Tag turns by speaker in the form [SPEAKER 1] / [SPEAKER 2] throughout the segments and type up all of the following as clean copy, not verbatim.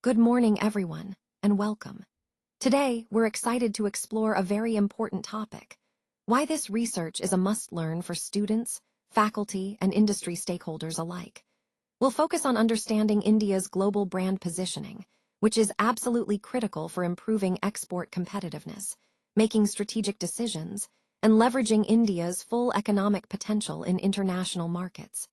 [SPEAKER 1] Good morning, everyone, and welcome. Today, we're excited to explore a very important topic: why this research is a must-learn for students, faculty, and industry stakeholders alike. We'll focus on understanding India's global brand positioning, which is absolutely critical for improving export competitiveness, making strategic decisions, and leveraging India's full economic potential in international markets.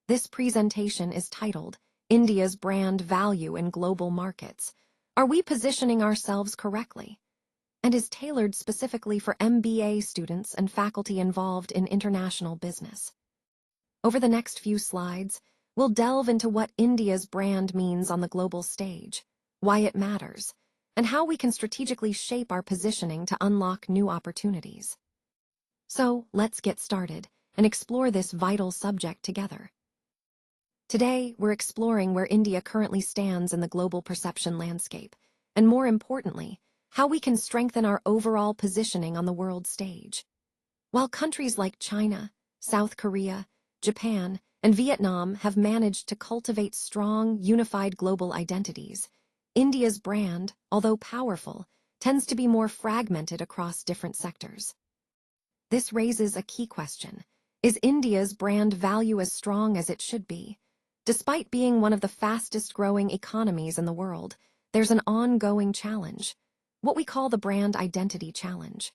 [SPEAKER 1] This presentation is titled, India's Brand Value in Global Markets. Are we positioning ourselves correctly? And is tailored specifically for MBA students and faculty involved in international business. Over the next few slides, we'll delve into what India's brand means on the global stage, why it matters, and how we can strategically shape our positioning to unlock new opportunities. So, let's get started and explore this vital subject together. Today, we're exploring where India currently stands in the global perception landscape, and more importantly, how we can strengthen our overall positioning on the world stage. While countries like China, South Korea, Japan, and Vietnam have managed to cultivate strong, unified global identities, India's brand, although powerful, tends to be more fragmented across different sectors. This raises a key question: is India's brand value as strong as it should be? Despite being one of the fastest-growing economies in the world, there's an ongoing challenge, what we call the brand identity challenge.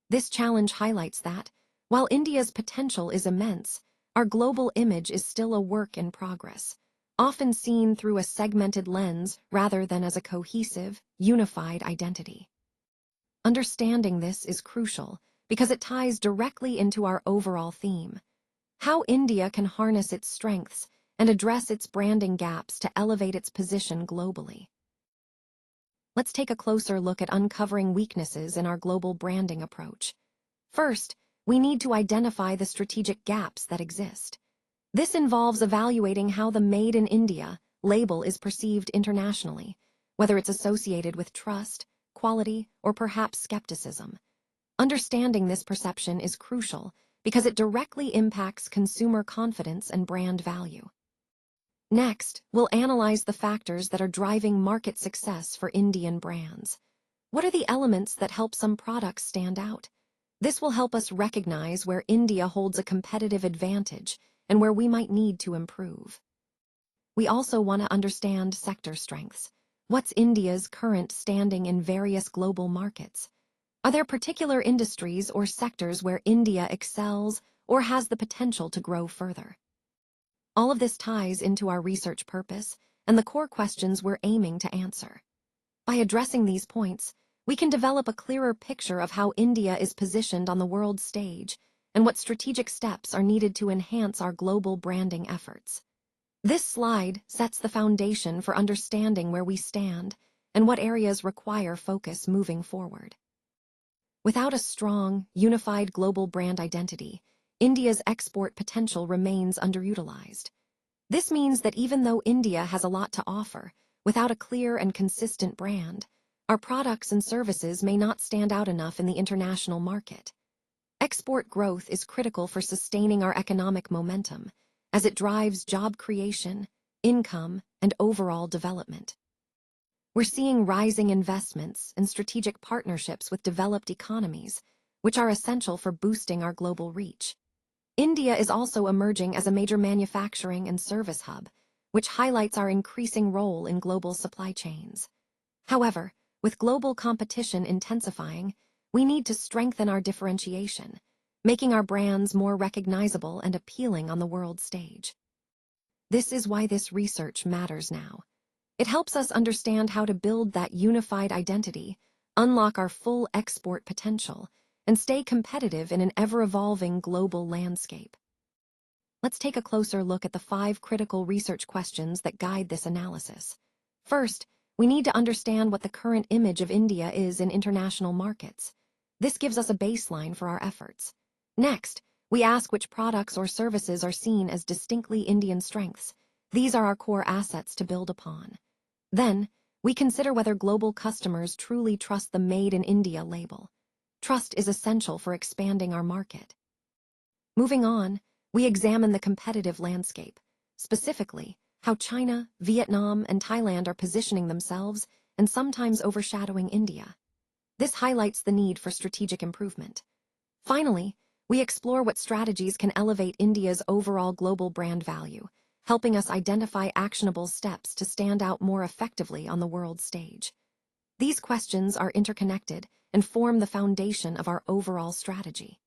[SPEAKER 1] This challenge highlights that, while India's potential is immense, our global image is still a work in progress, often seen through a segmented lens rather than as a cohesive, unified identity. Understanding this is crucial because it ties directly into our overall theme: how India can harness its strengths and address its branding gaps to elevate its position globally. Let's take a closer look at uncovering weaknesses in our global branding approach. First, we need to identify the strategic gaps that exist. This involves evaluating how the Made in India label is perceived internationally, whether it's associated with trust, quality, or perhaps skepticism. Understanding this perception is crucial because it directly impacts consumer confidence and brand value. Next, we'll analyze the factors that are driving market success for Indian brands. What are the elements that help some products stand out? This will help us recognize where India holds a competitive advantage and where we might need to improve. We also want to understand sector strengths. What's India's current standing in various global markets? Are there particular industries or sectors where India excels or has the potential to grow further? All of this ties into our research purpose and the core questions we're aiming to answer. By addressing these points, we can develop a clearer picture of how India is positioned on the world stage and what strategic steps are needed to enhance our global branding efforts. This slide sets the foundation for understanding where we stand and what areas require focus moving forward. Without a strong, unified global brand identity, India's export potential remains underutilized. This means that even though India has a lot to offer, without a clear and consistent brand, our products and services may not stand out enough in the international market. Export growth is critical for sustaining our economic momentum, as it drives job creation, income, and overall development. We're seeing rising investments and strategic partnerships with developed economies, which are essential for boosting our global reach. India is also emerging as a major manufacturing and service hub, which highlights our increasing role in global supply chains. However, with global competition intensifying, we need to strengthen our differentiation, making our brands more recognizable and appealing on the world stage. This is why this research matters now. It helps us understand how to build that unified identity, unlock our full export potential, and stay competitive in an ever-evolving global landscape. Let's take a closer look at the 5 critical research questions that guide this analysis. First, we need to understand what the current image of India is in international markets. This gives us a baseline for our efforts. Next, we ask which products or services are seen as distinctly Indian strengths. These are our core assets to build upon. Then, we consider whether global customers truly trust the Made in India label. Trust is essential for expanding our market. Moving on, we examine the competitive landscape. Specifically, how China, Vietnam, and Thailand are positioning themselves and sometimes overshadowing India. This highlights the need for strategic improvement. Finally, we explore what strategies can elevate India's overall global brand value, helping us identify actionable steps to stand out more effectively on the world stage. These questions are interconnected and form the foundation of our overall strategy.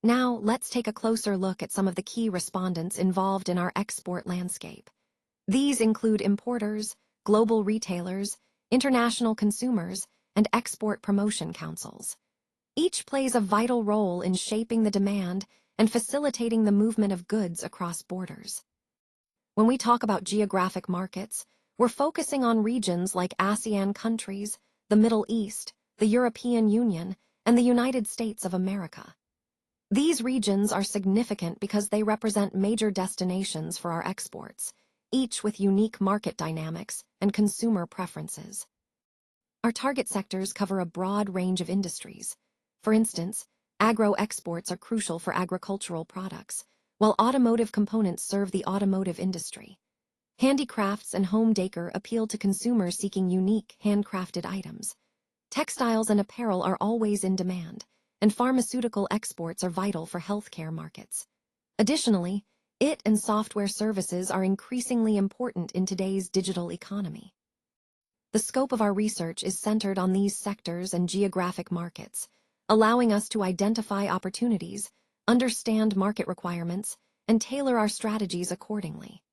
[SPEAKER 1] Now, let's take a closer look at some of the key respondents involved in our export landscape. These include importers, global retailers, international consumers, and export promotion councils. Each plays a vital role in shaping the demand and facilitating the movement of goods across borders. When we talk about geographic markets, we're focusing on regions like ASEAN countries, the Middle East, the European Union, and the United States of America. These regions are significant because they represent major destinations for our exports, each with unique market dynamics and consumer preferences. Our target sectors cover a broad range of industries. For instance, agro-exports are crucial for agricultural products, while automotive components serve the automotive industry. Handicrafts and home decor appeal to consumers seeking unique, handcrafted items. Textiles and apparel are always in demand, and pharmaceutical exports are vital for healthcare markets. Additionally, IT and software services are increasingly important in today's digital economy. The scope of our research is centered on these sectors and geographic markets, allowing us to identify opportunities, understand market requirements, and tailor our strategies accordingly.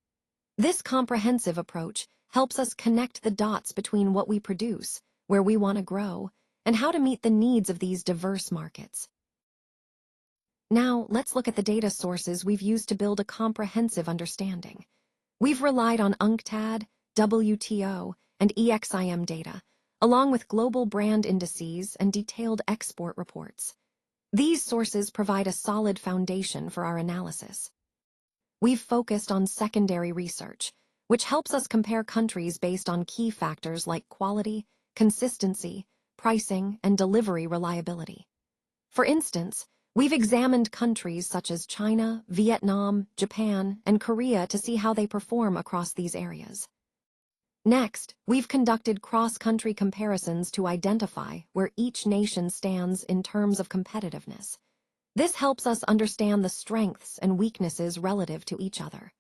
[SPEAKER 1] This comprehensive approach helps us connect the dots between what we produce, where we want to grow, and how to meet the needs of these diverse markets. Now, let's look at the data sources we've used to build a comprehensive understanding. We've relied on UNCTAD, WTO, and EXIM data, along with global brand indices and detailed export reports. These sources provide a solid foundation for our analysis. We've focused on secondary research, which helps us compare countries based on key factors like quality, consistency, pricing, and delivery reliability. For instance, we've examined countries such as China, Vietnam, Japan, and Korea to see how they perform across these areas. Next, we've conducted cross-country comparisons to identify where each nation stands in terms of competitiveness. This helps us understand the strengths and weaknesses relative to each other.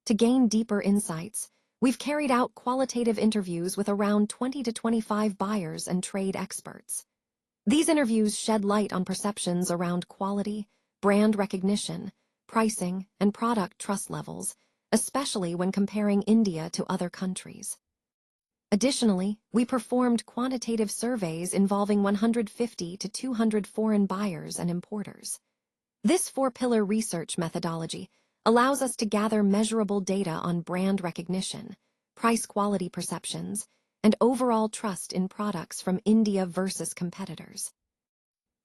[SPEAKER 1] To gain deeper insights, we've carried out qualitative interviews with around 20 to 25 buyers and trade experts. These interviews shed light on perceptions around quality, brand recognition, pricing, and product trust levels, especially when comparing India to other countries. Additionally, we performed quantitative surveys involving 150 to 200 foreign buyers and importers. This four-pillar research methodology allows us to gather measurable data on brand recognition, price-quality perceptions, and overall trust in products from India versus competitors.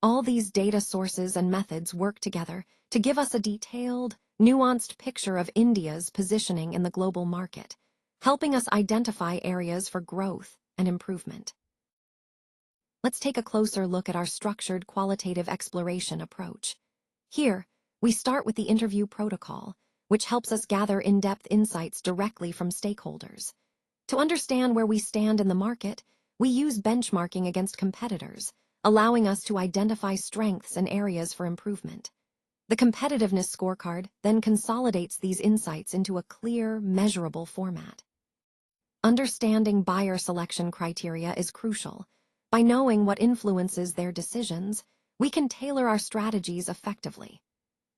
[SPEAKER 1] All these data sources and methods work together to give us a detailed, nuanced picture of India's positioning in the global market, helping us identify areas for growth and improvement. Let's take a closer look at our structured qualitative exploration approach. Here, we start with the interview protocol, which helps us gather in-depth insights directly from stakeholders. To understand where we stand in the market, we use benchmarking against competitors, allowing us to identify strengths and areas for improvement. The competitiveness scorecard then consolidates these insights into a clear, measurable format. Understanding buyer selection criteria is crucial. By knowing what influences their decisions, we can tailor our strategies effectively.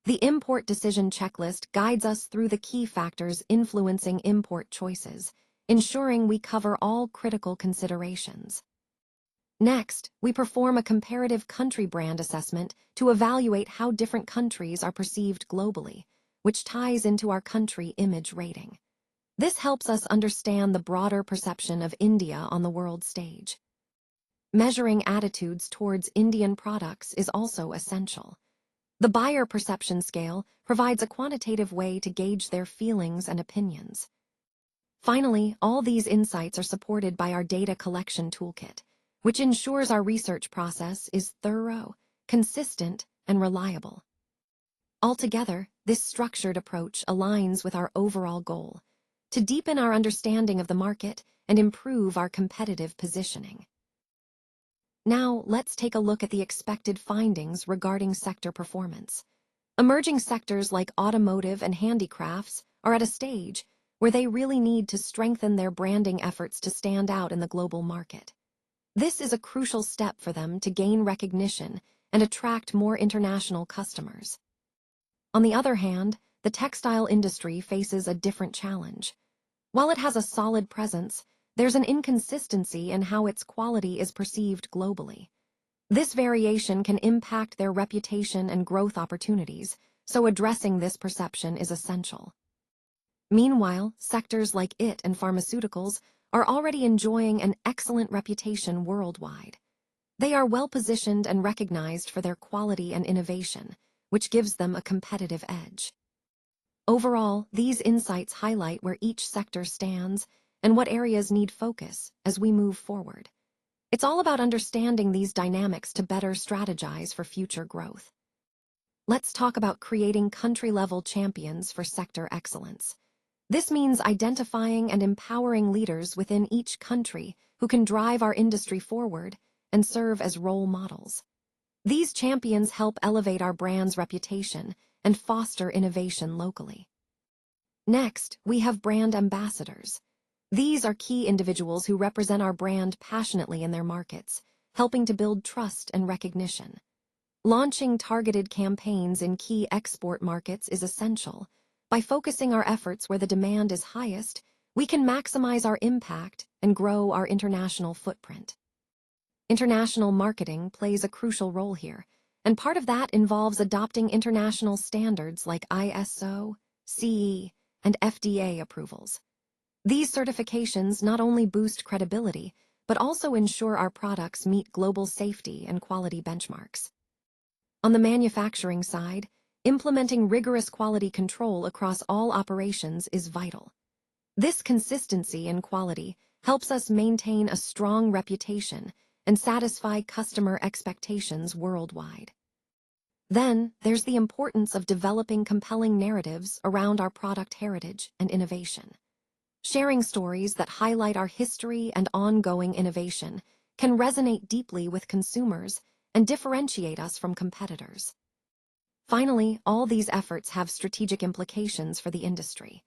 [SPEAKER 1] The import decision checklist guides us through the key factors influencing import choices, ensuring we cover all critical considerations. Next, we perform a comparative country brand assessment to evaluate how different countries are perceived globally, which ties into our country image rating. This helps us understand the broader perception of India on the world stage. Measuring attitudes towards Indian products is also essential. The buyer perception scale provides a quantitative way to gauge their feelings and opinions. Finally, all these insights are supported by our data collection toolkit, which ensures our research process is thorough, consistent, and reliable. Altogether, this structured approach aligns with our overall goal: to deepen our understanding of the market and improve our competitive positioning. Now, let's take a look at the expected findings regarding sector performance. Emerging sectors like automotive and handicrafts are at a stage where they really need to strengthen their branding efforts to stand out in the global market. This is a crucial step for them to gain recognition and attract more international customers. On the other hand, the textile industry faces a different challenge. While it has a solid presence, there's an inconsistency in how its quality is perceived globally. This variation can impact their reputation and growth opportunities, so addressing this perception is essential. Meanwhile, sectors like IT and pharmaceuticals are already enjoying an excellent reputation worldwide. They are well-positioned and recognized for their quality and innovation, which gives them a competitive edge. Overall, these insights highlight where each sector stands and what areas need focus as we move forward. It's all about understanding these dynamics to better strategize for future growth. Let's talk about creating country-level champions for sector excellence. This means identifying and empowering leaders within each country who can drive our industry forward and serve as role models. These champions help elevate our brand's reputation and foster innovation locally. Next, we have brand ambassadors. These are key individuals who represent our brand passionately in their markets, helping to build trust and recognition. Launching targeted campaigns in key export markets is essential. By focusing our efforts where the demand is highest, we can maximize our impact and grow our international footprint. International marketing plays a crucial role here, and part of that involves adopting international standards like ISO, CE, and FDA approvals. These certifications not only boost credibility, but also ensure our products meet global safety and quality benchmarks. On the manufacturing side, implementing rigorous quality control across all operations is vital. This consistency in quality helps us maintain a strong reputation and satisfy customer expectations worldwide. Then, there's the importance of developing compelling narratives around our product heritage and innovation. Sharing stories that highlight our history and ongoing innovation can resonate deeply with consumers and differentiate us from competitors. Finally, all these efforts have strategic implications for the industry.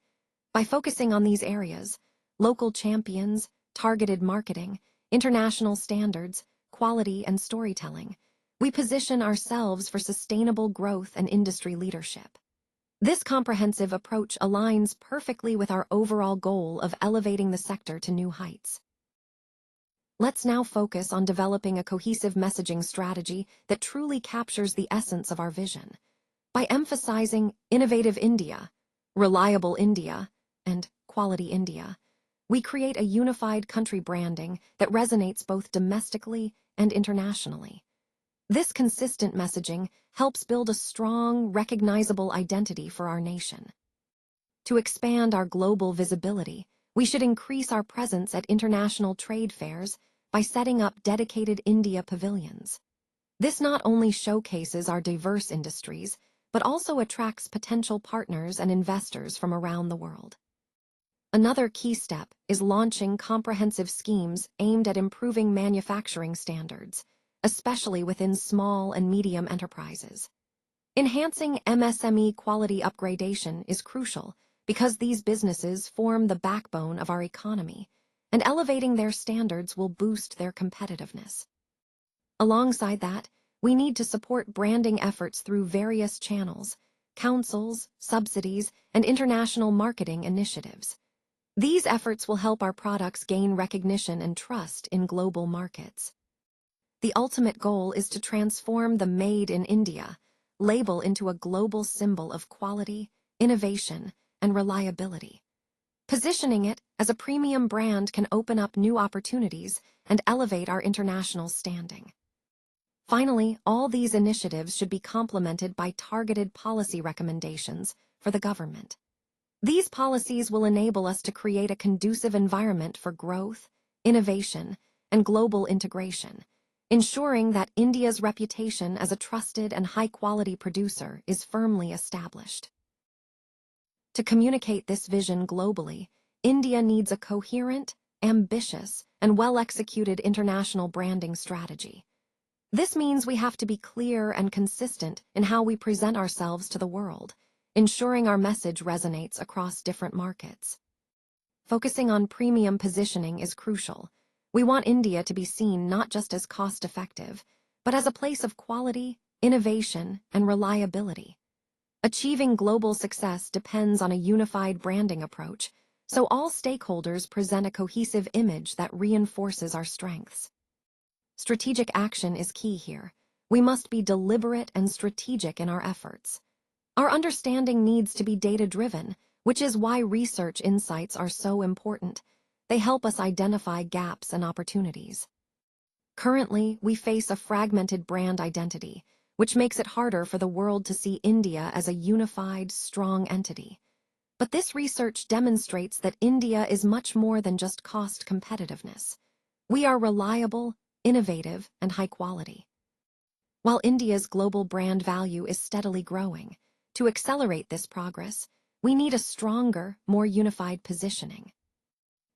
[SPEAKER 1] By focusing on these areas, local champions, targeted marketing, international standards, quality, and storytelling, we position ourselves for sustainable growth and industry leadership. This comprehensive approach aligns perfectly with our overall goal of elevating the sector to new heights. Let's now focus on developing a cohesive messaging strategy that truly captures the essence of our vision. By emphasizing Innovative India, Reliable India, and Quality India, we create a unified country branding that resonates both domestically and internationally. This consistent messaging helps build a strong, recognizable identity for our nation. To expand our global visibility, we should increase our presence at international trade fairs by setting up dedicated India pavilions. This not only showcases our diverse industries, but also attracts potential partners and investors from around the world. Another key step is launching comprehensive schemes aimed at improving manufacturing standards, especially within small and medium enterprises. Enhancing MSME quality upgradation is crucial because these businesses form the backbone of our economy, and elevating their standards will boost their competitiveness. Alongside that, we need to support branding efforts through various channels, councils, subsidies, and international marketing initiatives. These efforts will help our products gain recognition and trust in global markets. The ultimate goal is to transform the Made in India label into a global symbol of quality, innovation, and reliability. Positioning it as a premium brand can open up new opportunities and elevate our international standing. Finally, all these initiatives should be complemented by targeted policy recommendations for the government. These policies will enable us to create a conducive environment for growth, innovation, and global integration, ensuring that India's reputation as a trusted and high-quality producer is firmly established. To communicate this vision globally, India needs a coherent, ambitious, and well-executed international branding strategy. This means we have to be clear and consistent in how we present ourselves to the world, ensuring our message resonates across different markets. Focusing on premium positioning is crucial. We want India to be seen not just as cost-effective, but as a place of quality, innovation, and reliability. Achieving global success depends on a unified branding approach, so all stakeholders present a cohesive image that reinforces our strengths. Strategic action is key here. We must be deliberate and strategic in our efforts. Our understanding needs to be data-driven, which is why research insights are so important. They help us identify gaps and opportunities. Currently, we face a fragmented brand identity, which makes it harder for the world to see India as a unified, strong entity. But this research demonstrates that India is much more than just cost competitiveness. We are reliable, innovative, and high quality. While India's global brand value is steadily growing, to accelerate this progress, we need a stronger, more unified positioning.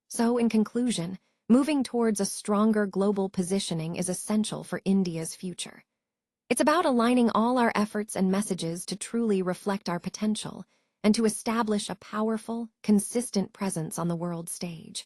[SPEAKER 1] So, in conclusion, moving towards a stronger global positioning is essential for India's future. It's about aligning all our efforts and messages to truly reflect our potential and to establish a powerful, consistent presence on the world stage.